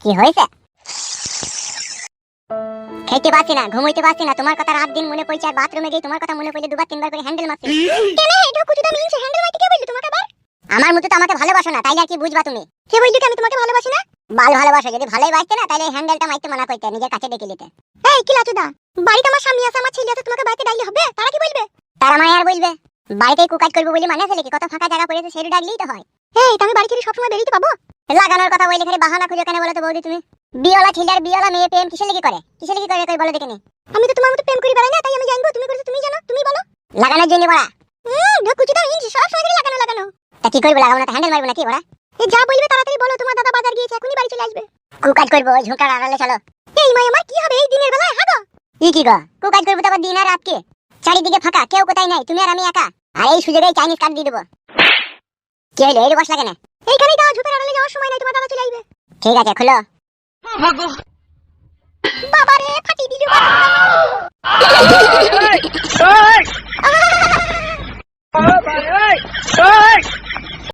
কি হয়েছে? খেতে পারছি না, ঘুমাইতে পারছি না, তোমার কথা রাত দিন মনে পড়ছে, আর বাথরুমে গিয়ে তোমার কথা মনে পড়লে দুবার তিনবার করে হ্যান্ডেল মারছি। কেন এটা কুচিটা মিনছে হ্যান্ডেল মারতে কে বললি তোমাকে আবার? আমার মতো তো আমাকে ভালোবাসো না, তাইলে আর কি বুঝবা তুমি? কে বললি কি আমি তোমাকে ভালোবাসি না? বাল ভালোবাসো, যদি ভালোই বাসতে না তাইলে হ্যান্ডেলটা মারতে মানা করতে, নিজের কাছে ডেকে নিতে। এই কি লাচুদা, বাড়িতে আমার স্বামী আছে, আমার ছেলে আছে, তোমাকে বাড়িতে ডাকলে হবে? তারা কি বলবে? তারা মায় আর বলবে? বাড়িতেই কুকাজ করবো বলে মানে আছে নাকি? কত ফাঁকা জায়গা পড়েছে, সেটা ডাকলেই তো হয়। এই তুমি বাড়ি থেকে সবসময় বেরিয়ে পাবো? লাগানোর কথা বললে খালি বাহানা খুঁজে কেন বলো তো বৌদি তুমি? বিয়েওয়ালা ছেলে আর বিয়েওয়ালা মেয়ে প্রেম কিসের লেগে করে? কিসের লেগে করে কই বলো দেখিনি? আমি তো তোমার মতো প্রেম করি বেড়াই না, তাই আমি জানবো তুমি করেছো, তুমি জানো, তুমি বলো। লাগানোর জন্য বড়া ঢকুচি দাও ইঞ্জি সব সময় লাগানো লাগানো। তা কি করব, লাগাবো না তো হ্যান্ডেল মারবো নাকি বড়া? এই যা বলবে তাড়াতাড়ি বলো, তোমার দাদা বাজার গিয়েছে, এখনি বাড়ি চলে আসবে। কুকাজ করবো ওই ঝুঁকার আড়ালে চলো। এই মাই আমার কি হবে এই দিনের বেলায়? হাগো ই কি গো, কুকাজ করবো তো আবার দিন আর রাত কি? চারিদিকে ফাঁকা, কেউ কোথায় নাই, তুমি আর আমি একা। আর এই সুযোগেই চাইনিজ কাট দিয়ে দেবো। কি হলো, এই বস লাগে না? এইখানেই দাও, ঝুঁকার আড়ালে যাওয়ার সময় নাই, তোমার দাদা চলে আসবে। ঠিক আছে খুলো। বাবা রে ফাটি দিল বাবা।